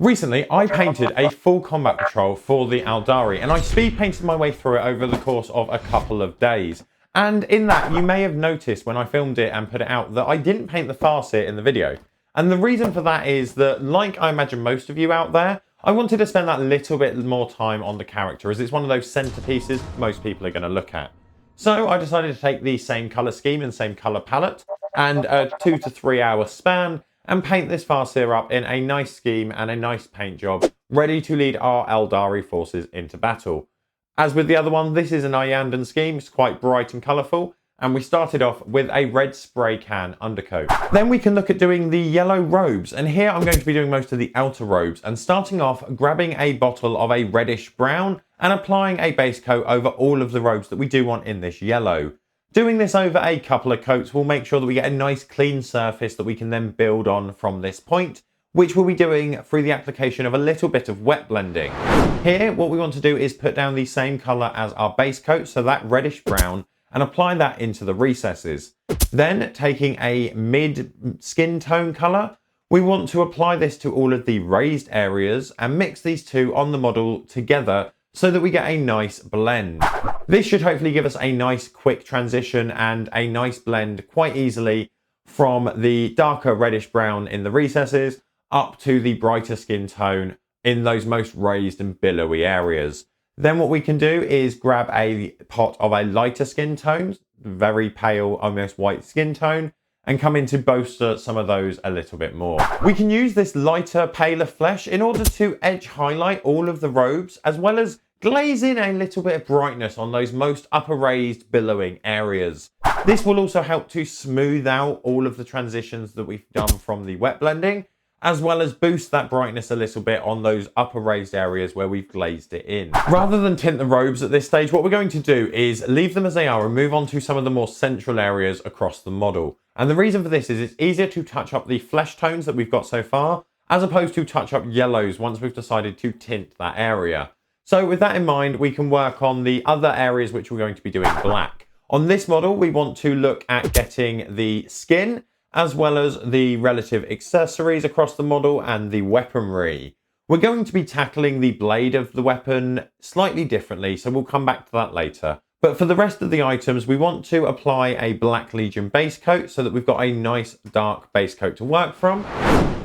Recently, I painted a full combat patrol for the Aeldari, and I speed painted my way through it over the course of a couple of days. And in that, you may have noticed when I filmed it and put it out that I didn't paint the farseer in the video. And the reason for that is that, like I imagine most of you out there, I wanted to spend that little bit more time on the character, as it's one of those centerpieces most people are going to look at. So I decided to take the same colour scheme and same colour palette, and a 2 to 3 hour span, and paint this farseer up in a nice scheme and a nice paint job, ready to lead our Aeldari forces into battle. As with the other one, this is an Iyyandan scheme. It's quite bright and colourful, and we started off with a red spray can undercoat. Then we can look at doing the yellow robes, and here I'm going to be doing most of the outer robes, and starting off grabbing a bottle of a reddish brown and applying a base coat over all of the robes that we do want in this yellow. Doing this over a couple of coats will make sure that we get a nice clean surface that we can then build on from this point, which we'll be doing through the application of a little bit of wet blending. Here, what we want to do is put down the same colour as our base coat, so that reddish brown, and apply that into the recesses. Then, taking a mid skin tone colour, we want to apply this to all of the raised areas and mix these two on the model together so that we get a nice blend. This should hopefully give us a nice quick transition and a nice blend quite easily from the darker reddish brown in the recesses up to the brighter skin tone in those most raised and billowy areas. Then what we can do is grab a pot of a lighter skin tone, very pale, almost white skin tone, and come in to bolster some of those a little bit more. We can use this lighter, paler flesh in order to edge highlight all of the robes, as well as glaze in a little bit of brightness on those most upper raised, billowing areas. This will also help to smooth out all of the transitions that we've done from the wet blending, as well as boost that brightness a little bit on those upper raised areas where we've glazed it in. Rather than tint the robes at this stage, what we're going to do is leave them as they are and move on to some of the more central areas across the model. And the reason for this is it's easier to touch up the flesh tones that we've got so far, as opposed to touch up yellows once we've decided to tint that area. So with that in mind, we can work on the other areas which we're going to be doing black. On this model, we want to look at getting the skin, as well as the relative accessories across the model and the weaponry. We're going to be tackling the blade of the weapon slightly differently, so we'll come back to that later. But for the rest of the items, we want to apply a Black Legion base coat so that we've got a nice dark base coat to work from.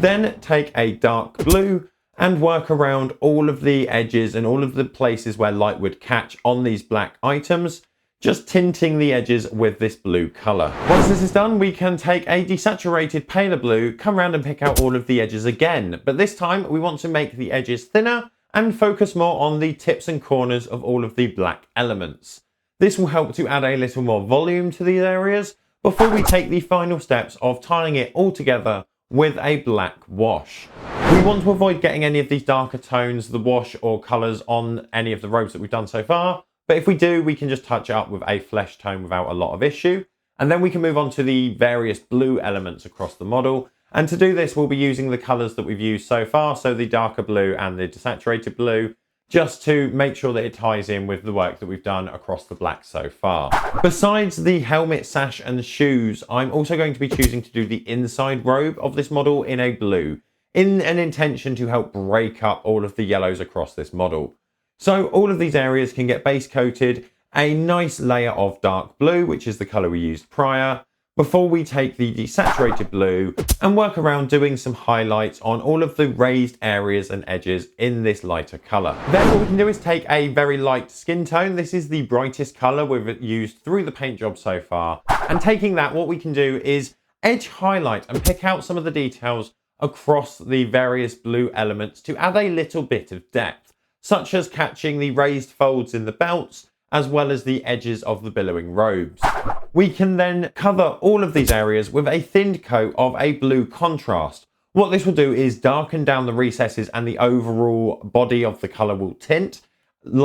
Then take a dark blue and work around all of the edges and all of the places where light would catch on these black items, just tinting the edges with this blue colour. Once this is done, we can take a desaturated paler blue, come around and pick out all of the edges again, but this time we want to make the edges thinner and focus more on the tips and corners of all of the black elements. This will help to add a little more volume to these areas before we take the final steps of tying it all together with a black wash. We want to avoid getting any of these darker tones, the wash or colours on any of the robes that we've done so far, but if we do, we can just touch it up with a flesh tone without a lot of issue, and then we can move on to the various blue elements across the model. And to do this, we'll be using the colours that we've used so far, so the darker blue and the desaturated blue, just to make sure that it ties in with the work that we've done across the black so far. Besides the helmet, sash and shoes, I'm also going to be choosing to do the inside robe of this model in a blue, in an intention to help break up all of the yellows across this model. So all of these areas can get base coated a nice layer of dark blue, which is the colour we used prior, before we take the desaturated blue and work around doing some highlights on all of the raised areas and edges in this lighter colour. Then what we can do is take a very light skin tone. This is the brightest colour we've used through the paint job so far. And taking that, what we can do is edge highlight and pick out some of the details across the various blue elements to add a little bit of depth, such as catching the raised folds in the belts, as well as the edges of the billowing robes. We can then cover all of these areas with a thinned coat of a blue contrast. What this will do is darken down the recesses and the overall body of the colour will tint,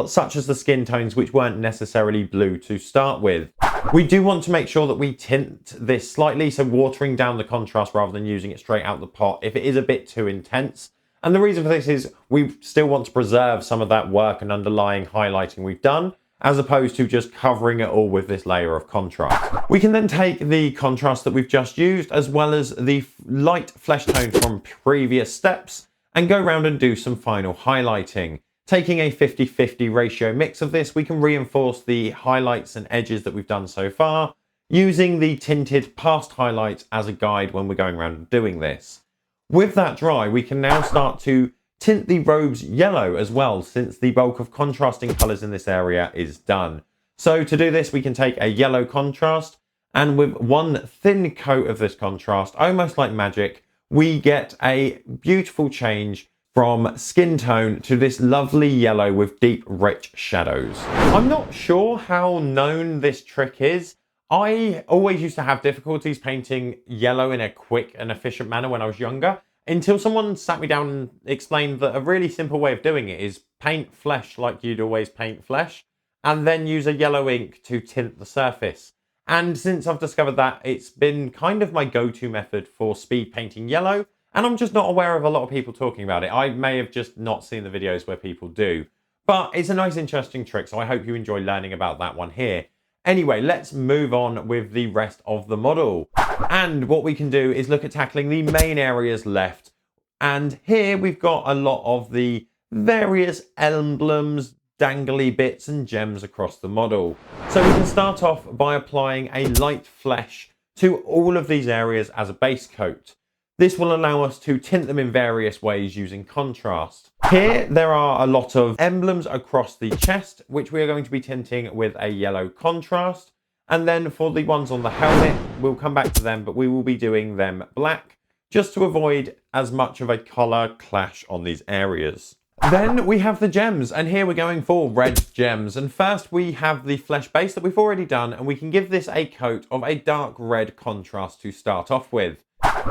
such as the skin tones which weren't necessarily blue to start with. We do want to make sure that we tint this slightly, so watering down the contrast rather than using it straight out the pot if it is a bit too intense. And the reason for this is we still want to preserve some of that work and underlying highlighting we've done, as opposed to just covering it all with this layer of contrast. We can then take the contrast that we've just used, as well as the light flesh tone from previous steps, and go around and do some final highlighting. Taking a 50-50 ratio mix of this, we can reinforce the highlights and edges that we've done so far, using the tinted past highlights as a guide when we're going around and doing this. With that dry, we can now start to tint the robes yellow as well, since the bulk of contrasting colours in this area is done. So to do this, we can take a yellow contrast, and with one thin coat of this contrast, almost like magic, we get a beautiful change from skin tone to this lovely yellow with deep, rich shadows. I'm not sure how known this trick is. I always used to have difficulties painting yellow in a quick and efficient manner when I was younger, until someone sat me down and explained that a really simple way of doing it is paint flesh like you'd always paint flesh, and then use a yellow ink to tint the surface. And since I've discovered that, it's been kind of my go-to method for speed painting yellow, and I'm just not aware of a lot of people talking about it. I may have just not seen the videos where people do. But it's a nice, interesting trick, so I hope you enjoy learning about that one here. Anyway, let's move on with the rest of the model. And what we can do is look at tackling the main areas left. And here we've got a lot of the various emblems, dangly bits and gems across the model. So we can start off by applying a light flesh to all of these areas as a base coat. This will allow us to tint them in various ways using contrast. Here there are a lot of emblems across the chest, which we are going to be tinting with a yellow contrast. And then for the ones on the helmet, we'll come back to them, but we will be doing them black, just to avoid as much of a colour clash on these areas. Then we have the gems, and here we're going for red gems. And first we have the flesh base that we've already done, and we can give this a coat of a dark red contrast to start off with.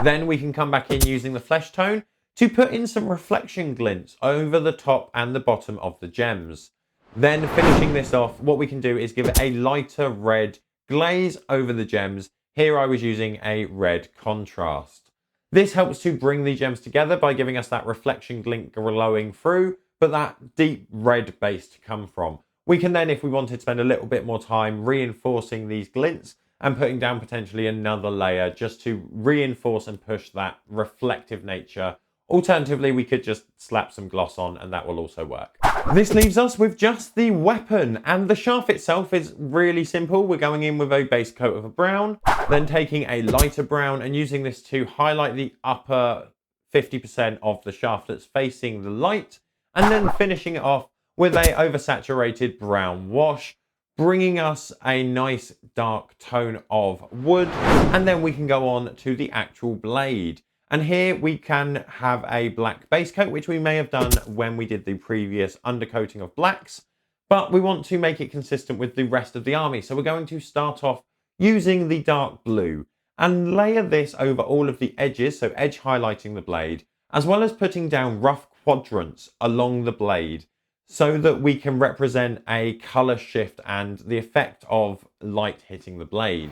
Then we can come back in using the flesh tone to put in some reflection glints over the top and the bottom of the gems. Then finishing this off, what we can do is give it a lighter red glaze over the gems. Here I was using a red contrast. This helps to bring the gems together by giving us that reflection glint glowing through, but that deep red base to come from. We can then, if we wanted, spend a little bit more time reinforcing these glints and putting down potentially another layer just to reinforce and push that reflective nature. Alternatively, we could just slap some gloss on and that will also work. This leaves us with just the weapon, and the shaft itself is really simple. We're going in with a base coat of a brown, then taking a lighter brown and using this to highlight the upper 50% of the shaft that's facing the light, and then finishing it off with a oversaturated brown wash, bringing us a nice dark tone of wood, and then we can go on to the actual blade. And here we can have a black base coat, which we may have done when we did the previous undercoating of blacks, but we want to make it consistent with the rest of the army. So we're going to start off using the dark blue and layer this over all of the edges, so edge highlighting the blade, as well as putting down rough quadrants along the blade, so that we can represent a color shift and the effect of light hitting the blade.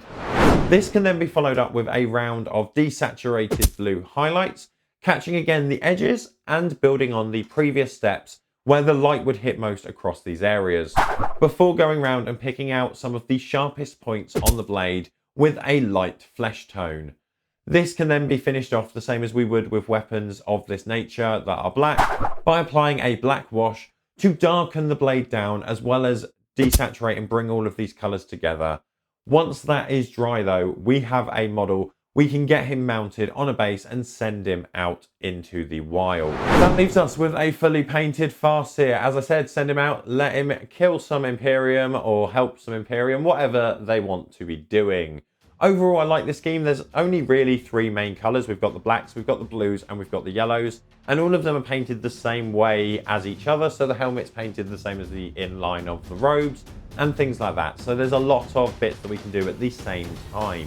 This can then be followed up with a round of desaturated blue highlights, catching again the edges and building on the previous steps where the light would hit most across these areas, before going round and picking out some of the sharpest points on the blade with a light flesh tone. This can then be finished off the same as we would with weapons of this nature that are black, by applying a black wash to darken the blade down, as well as desaturate and bring all of these colors together. Once that is dry though, we have a model. We can get him mounted on a base and send him out into the wild. That leaves us with a fully painted Farseer. As I said, send him out, let him kill some Imperium or help some Imperium, whatever they want to be doing. Overall, I like this scheme. There's only really three main colors. We've got the blacks, we've got the blues, and we've got the yellows. And all of them are painted the same way as each other. So the helmet's painted the same as the inline of the robes and things like that. So there's a lot of bits that we can do at the same time.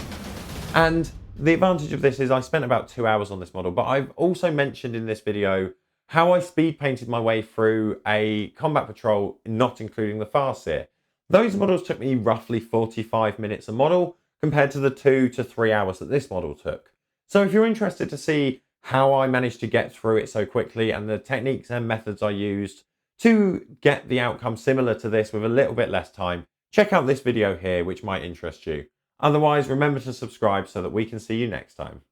And the advantage of this is I spent about 2 hours on this model, but I've also mentioned in this video how I speed painted my way through a combat patrol, not including the Farseer. Those models took me roughly 45 minutes a model, compared to the 2 to 3 hours that this model took. So if you're interested to see how I managed to get through it so quickly and the techniques and methods I used to get the outcome similar to this with a little bit less time, check out this video here, which might interest you. Otherwise, remember to subscribe so that we can see you next time.